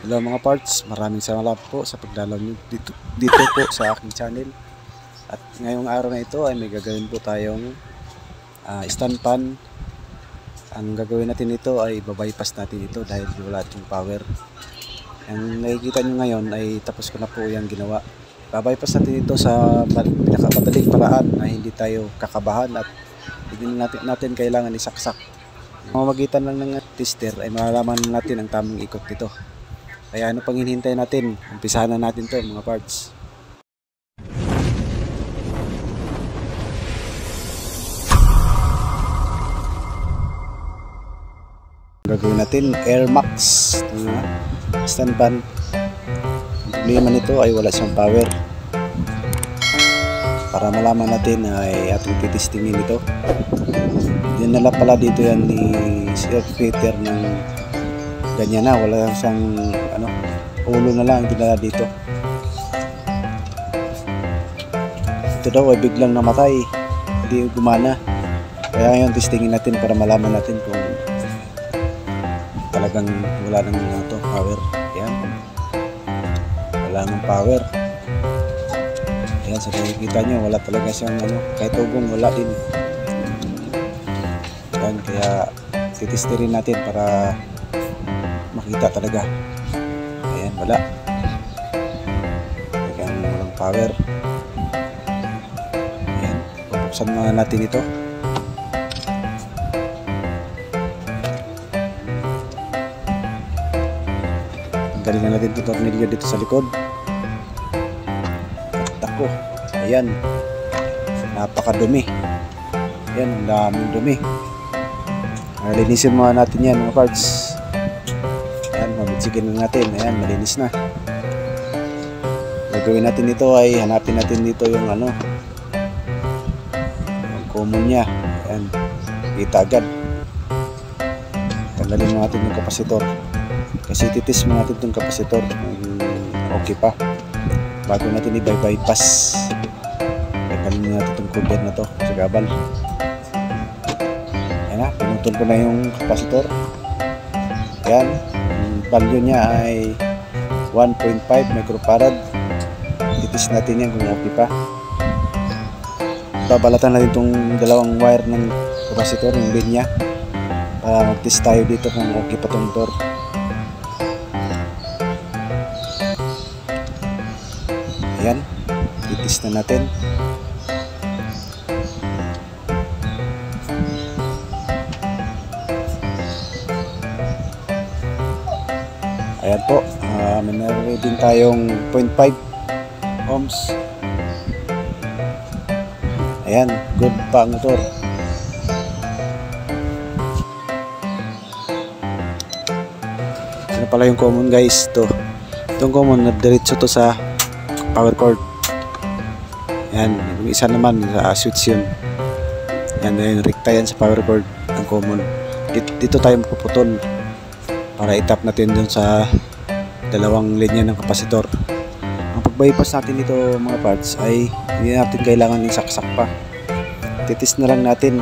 Hello mga parts, maraming salamat po sa pagdalaw dito po sa aking channel. At ngayong araw na ito ay may gagawin po tayong stand pan. Ang gagawin natin ito ay babypass natin ito dahil wala itong power. Ang nakikita nyo ngayon ay tapos ko na po yung ginawa. Babypass natin ito sa pinakamadaling paraan na hindi tayo kakabahan at hindi natin kailangan isaksak. Mamagitan lang ng tester ay malalaman natin ang tamang ikot nito. Kaya ano pang hinihintay natin? Umpisahan na natin to mga parts. Gagawin natin Air Max stand pan. Ang problema nito ay wala siyang power. Para malaman natin ay ating titestingin ito. Dinala pala dito yan ni Sir Peter ng ganyan na, wala siyang ulo na lang dinala dito. Ito daw ay biglang namatay, hindi gumana. Kaya ngayon testingin natin para malaman natin kung talagang wala nang power. Yan, wala nang power. Yan, sa nakikita nyo wala talaga siyang kahit tugong wala din. Yan, kaya titesterin natin para makita talaga. Ayan, wala. Talagang walang power. Ayan, bubuksan muna natin ito. Tanggalin na natin ito tornilyo dito sa likod. At ako, ayan, napakadumi. Ayan, ang daming dumi. Linisin muna natin yan mga parts. Ayan, mamitsikin na natin. Ayan, malinis na. Gagawin natin ito ay hanapin natin dito yung yung common nya. Ayan, kita agad. Tanggalin natin yung kapasitor. Kasi titis mo natin itong kapasitor. Okay pa. Bago natin i-bypass. Tanggalin natin itong cover na to sa gabal. Ayan na, pinutol ko na yung kapasitor. Ayan, ang value niya ay 1.5 microfarad. Titis natin yan kung okay pa. Babalatan natin itong dalawang wire ng kapasitor, yung linya, para mag-test tayo dito kung okay pa itong motor. Ayan, titis na natin. Ayan po, may na-reading tayong 0.5 ohms. Ayan, good pa ang motor. Ano pala yung common guys? Itong common, nadiretso to sa power cord. Ayan, yung isa naman sa switch yun. Ayan, yung rekta yan sa power cord ang common. Dito tayo magpuputol para itap natin dun sa dalawang linya ng kapasitor. Ang pag-bypass natin dito mga parts ay hindi natin kailangan isaksak pa. Titis na lang natin,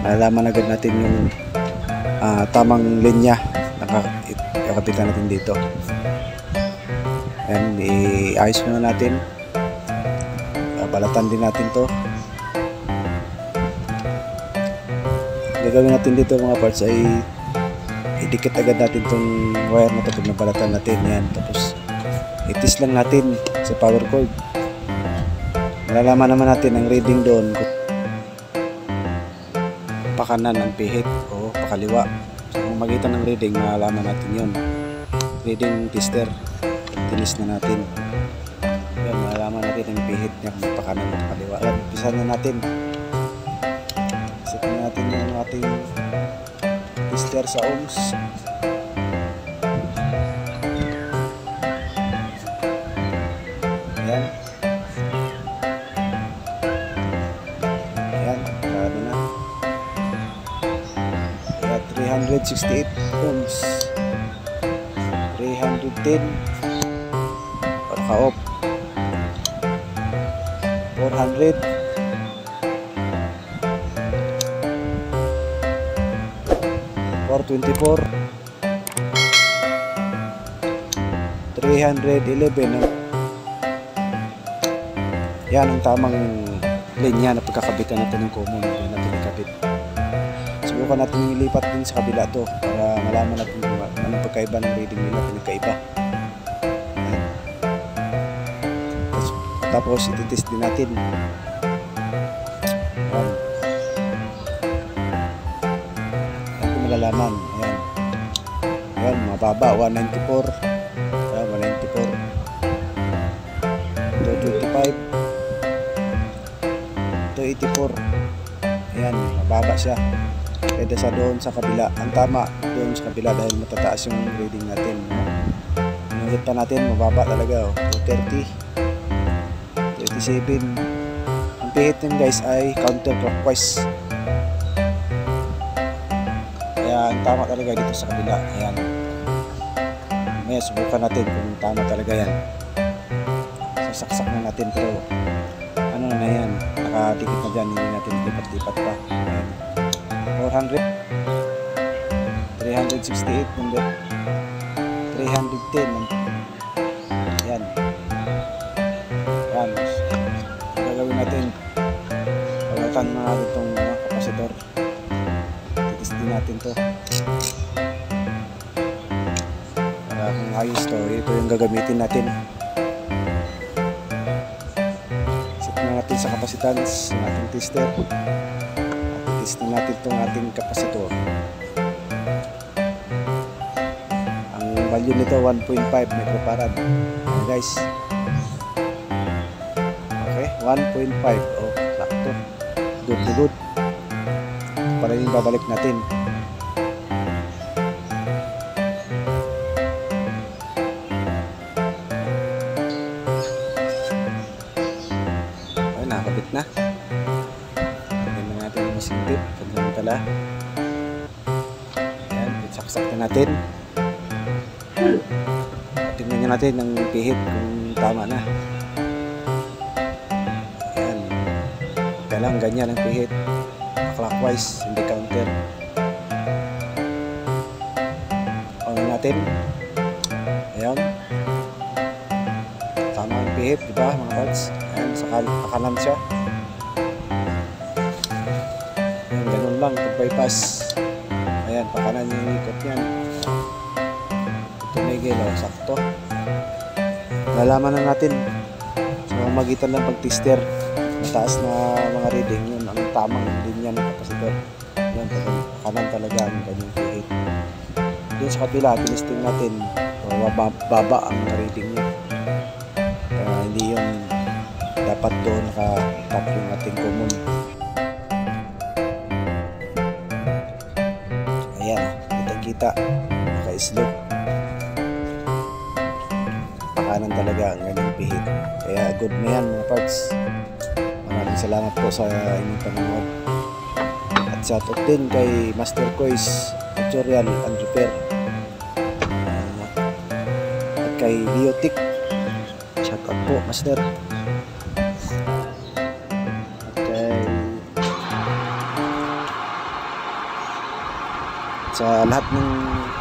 malalaman agad natin yung tamang linya na kakapitan natin dito. Ayan, i-ayos muna natin. Balatan din natin to. Gagawin natin dito mga parts ay idikit agad natin itong wire na ito pag nabalatan natin. Yan, tapos itis lang natin sa power cord. Malalaman naman natin ang reading doon kung pakanan ang pihit o pakaliwa. So kung magitan ng reading, malalaman natin yun. Reading tester, tinis na natin. Yan, malalaman natin ang pihit niya kung pakanan o pakaliwa. Yan, umpisa na natin. Set na natin yung ating tester sa ohms. Ayan. Ayan, ano na. Ayan, 368 ohms. 310. Pagka-off. 400. 424. 311. Yan ang tamang linya na pagkakabitan natin ng common. Yan natin ikabit. Subukan natin ilipat din sa kabila to para malaman natin kung anong pagkaiba ng reading nila, pinagkaiba. Tapos ititest din natin. Ayan. At kung malalaman, ayan. Ayan, mababa, 194. Ayan, 194. 225. 284. Ayan, mababa siya. Kaya sa doon sa kabila. Ang tama doon sa kabila dahil matataas yung reading natin. Inagit pa natin, mababa talaga. 230. 27. Ang pihit nun guys ay counterclockwise. Kaya ang tama talaga dito sa kabila. Ayan. Ngayon subukan natin kung tama talaga yan. Sasaksak na natin pero ano na yan, nakadikit na dyan, hindi natin lipat-lipat pa. Ayan. 400, 368, 310. Ayan. Ayan. Gagawin natin, pagkatan mga itong kapasitor. Titest din natin to para kung ayos to. Ito yung gagamitin natin. Set na natin sa capacitance ng ating tester at test na natin itong ating kapasitor. Ang value nito 1.5 microfarad. Ayan guys, 1.5. Oh, sakto. Good to good. Para yung babalik natin. Okay, nakakabit na. Lagyan na natin yung masintip. Pagsamantala. Ayan, saksak na natin. Tingnan nyo natin ang pihit kung tama na. Lang ganyan ang pihit, clockwise, hindi counter. On natin. Ayan, tama ang pihit, diba mga parts? Ayan, sa kanan siya. Ayan, ganun lang pag bypass. Ayan, pakanan yung ikot yan. Tumigil, sakto. Nalaman na natin sa magitan ng pag-tester. Mataas na mga reading yun, ang tamang linya ng kapasitor. Yan, kanan talaga ang kanyang pihit. Doon sa kapila, tinisting natin, baba ang reading niya. Kaya hindi yun dapat doon nakatap yung ating common. Ayan, kitang-kita, naka-slope. Pakanan talaga ang kanyang pihit. Kaya good na yan mga parts. Maraming salamat po sa inyong panonood. At shoutout din kay Master Kois Tutorial and Repair. At kay Leotic. Shoutout po, Master. At kay sa lahat ng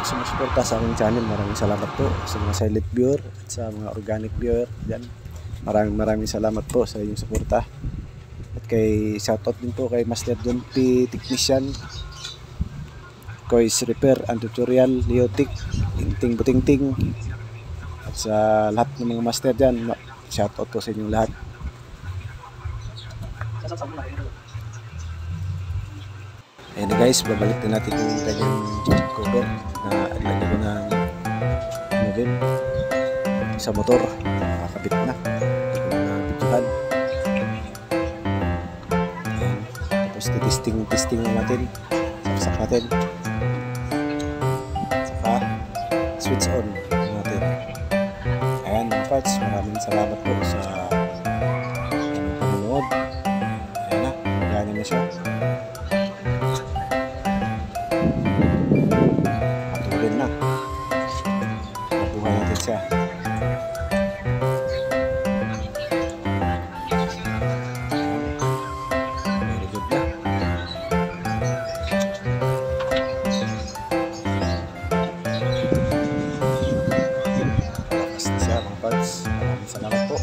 sumusuporta sa aking channel, maraming salamat po sa mga silent viewer at sa mga organic viewer dyan. Maraming salamat po sa inyong suporta. At kay shoutout din po kay Master John P. Technician, Kois Repair and Tutorial, Leotic, Tingting Butingting. At sa lahat ng mga master dyan, shoutout po sa inyong lahat. Ayan na guys, babalik na natin yung kanyang cover na lagyan ko ng modem sa motor. Nakakabit na. Ito ko na bituhan. Tapos testing natin, saksak natin, saka switch on natin. Ayan mga parts, maraming salamat po sa panonood. Ayan na, gana na siya. Patuloy na, nabuhay natin siya. Parts. Maraming salamat po.